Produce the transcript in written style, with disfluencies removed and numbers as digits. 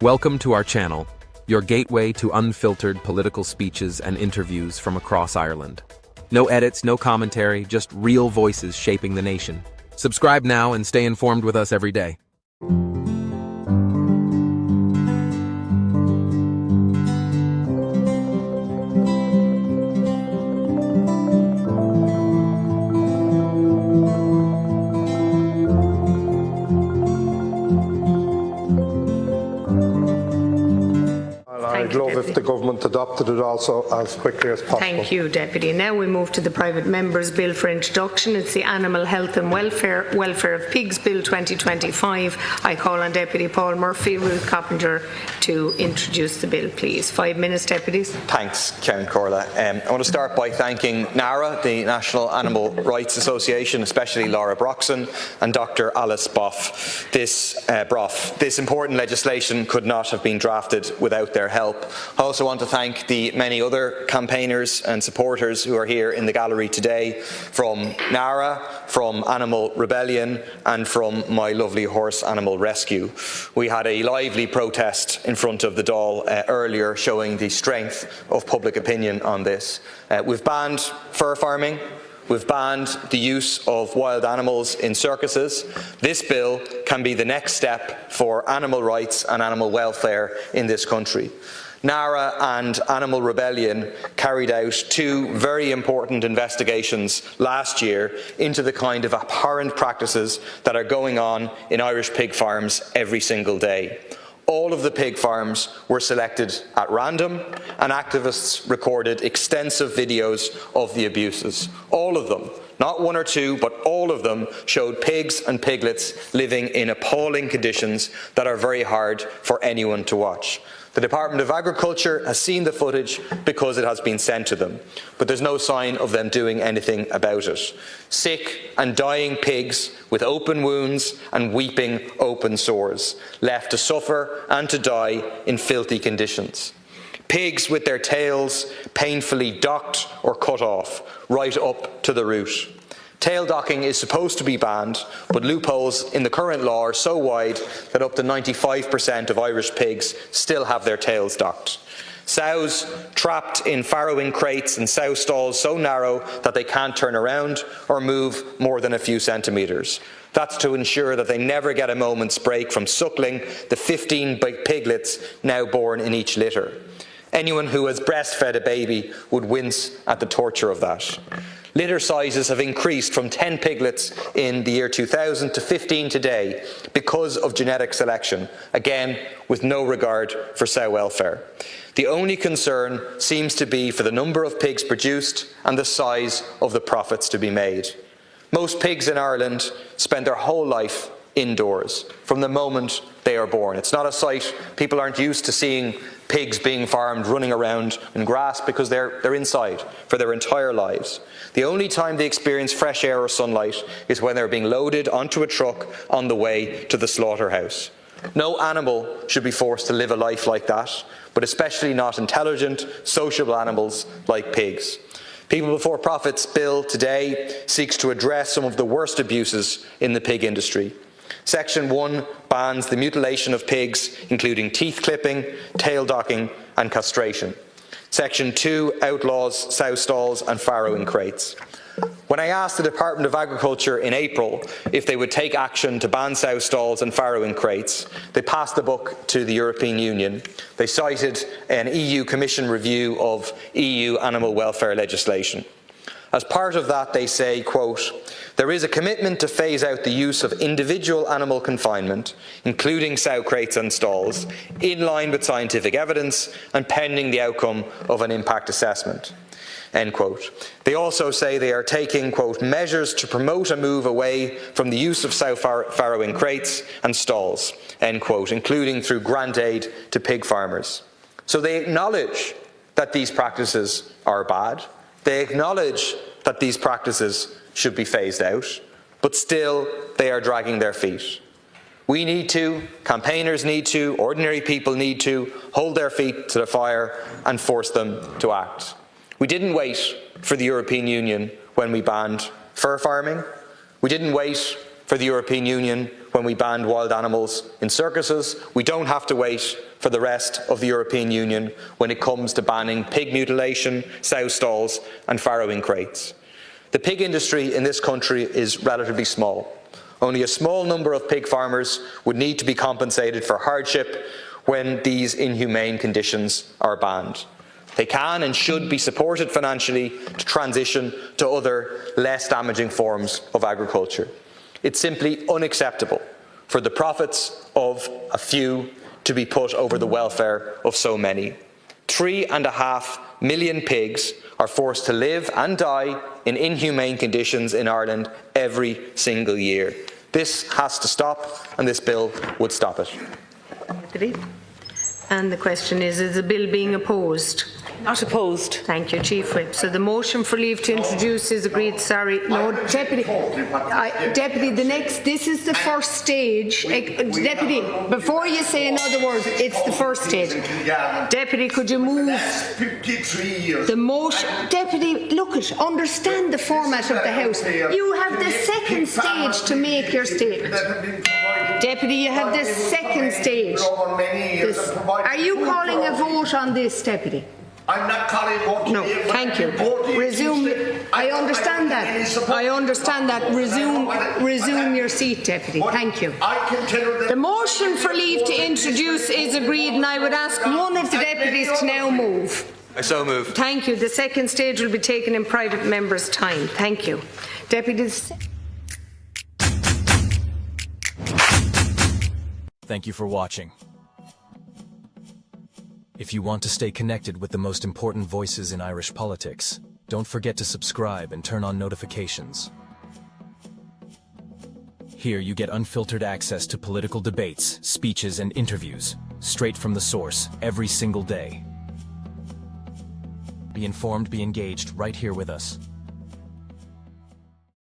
Welcome to our channel, your gateway to unfiltered political speeches and interviews from across Ireland. No edits, no commentary, just real voices shaping the nation. Subscribe now and stay informed with us every day. I'd love if the government adopted it also as quickly as possible. Thank you, Deputy. Now we move to the Private Member's Bill for introduction. It's the Animal Health and Welfare of Pigs Bill 2025. I call on Deputy Paul Murphy, Ruth Coppinger to introduce the bill, please. 5 minutes, Deputies. Thanks, Karen Corla. I want to start by thanking NARA, the National Animal Rights Association, especially Laura Broxson and Dr. Alice Boff. This important legislation could not have been drafted without their help. I also want to thank the many other campaigners and supporters who are here in the gallery today, from NARA, from Animal Rebellion and from My Lovely Horse Animal Rescue. We had a lively protest in front of the Dáil earlier, showing the strength of public opinion on this. We've banned fur farming. We've banned the use of wild animals in circuses. This bill can be the next step for animal rights and animal welfare in this country. NARA and Animal Rebellion carried out two very important investigations last year into the kind of abhorrent practices that are going on in Irish pig farms every single day. All of the pig farms were selected at random, and activists recorded extensive videos of the abuses. All of them, not one or two, but all of them showed pigs and piglets living in appalling conditions that are very hard for anyone to watch. The Department of Agriculture has seen the footage because it has been sent to them, but there's no sign of them doing anything about it. Sick and dying pigs with open wounds and weeping open sores, left to suffer and to die in filthy conditions. Pigs with their tails painfully docked or cut off, right up to the root. Tail docking is supposed to be banned, but loopholes in the current law are so wide that up to 95% of Irish pigs still have their tails docked. Sows trapped in farrowing crates and sow stalls so narrow that they can't turn around or move more than a few centimetres. That's to ensure that they never get a moment's break from suckling the 15 piglets now born in each litter. Anyone who has breastfed a baby would wince at the torture of that. Litter sizes have increased from 10 piglets in the year 2000 to 15 today because of genetic selection, again with no regard for sow welfare. The only concern seems to be for the number of pigs produced and the size of the profits to be made. Most pigs in Ireland spend their whole life indoors from the moment they are born. It's not a sight people aren't used to seeing, pigs being farmed running around in grass, because they're inside for their entire lives. The only time they experience fresh air or sunlight is when they're being loaded onto a truck on the way to the slaughterhouse. No animal should be forced to live a life like that, but especially not intelligent, sociable animals like pigs. People Before Profit's bill today seeks to address some of the worst abuses in the pig industry. Section 1 bans the mutilation of pigs, including teeth clipping, tail docking and castration. Section 2 outlaws sow stalls and farrowing crates. When I asked the Department of Agriculture in April if they would take action to ban sow stalls and farrowing crates, they passed the buck to the European Union. They cited an EU Commission review of EU animal welfare legislation. As part of that, they say, quote, "There is a commitment to phase out the use of individual animal confinement, including sow crates and stalls, in line with scientific evidence and pending the outcome of an impact assessment." End quote. They also say they are taking, quote, "measures to promote a move away from the use of sow farrowing crates and stalls," end quote, including through grant aid to pig farmers. So they acknowledge that these practices are bad. They acknowledge that these practices should be phased out, but still they are dragging their feet. We need to, campaigners need to, ordinary people need to hold their feet to the fire and force them to act. We didn't wait for the European Union when we banned fur farming. We didn't wait for the European Union when we banned wild animals in circuses. We don't have to wait for the rest of the European Union when it comes to banning pig mutilation, sow stalls and farrowing crates. The pig industry in this country is relatively small. Only a small number of pig farmers would need to be compensated for hardship when these inhumane conditions are banned. They can and should be supported financially to transition to other, less damaging forms of agriculture. It's simply unacceptable for the profits of a few to be put over the welfare of so many. 3.5 million pigs are forced to live and die in inhumane conditions in Ireland every single year. This has to stop, and this bill would stop it. And the question is the bill being opposed? Not opposed. Thank you, Chief Whip. So the motion for leave to introduce is agreed. Sorry, no, Deputy. Deputy, this is the first stage. Deputy, before you say another word, it's the first stage. Deputy, could you move the motion? Deputy, look at, understand the format of the House. You have the second stage to make your statement. Deputy, you have the second stage. Are you calling a vote on this, Deputy? I'm not calling vote. No, thank you. Resume. I understand that. I understand that. Resume your seat, Deputy. Thank you. The motion for leave to introduce is agreed, and I would ask one of the deputies to now move. I so move. Thank you. The second stage will be taken in private members' time. Thank you. Deputies. Thank you for watching. If you want to stay connected with the most important voices in Irish politics, don't forget to subscribe and turn on notifications. Here you get unfiltered access to political debates, speeches, and interviews, straight from the source, every single day. Be informed, be engaged, right here with us.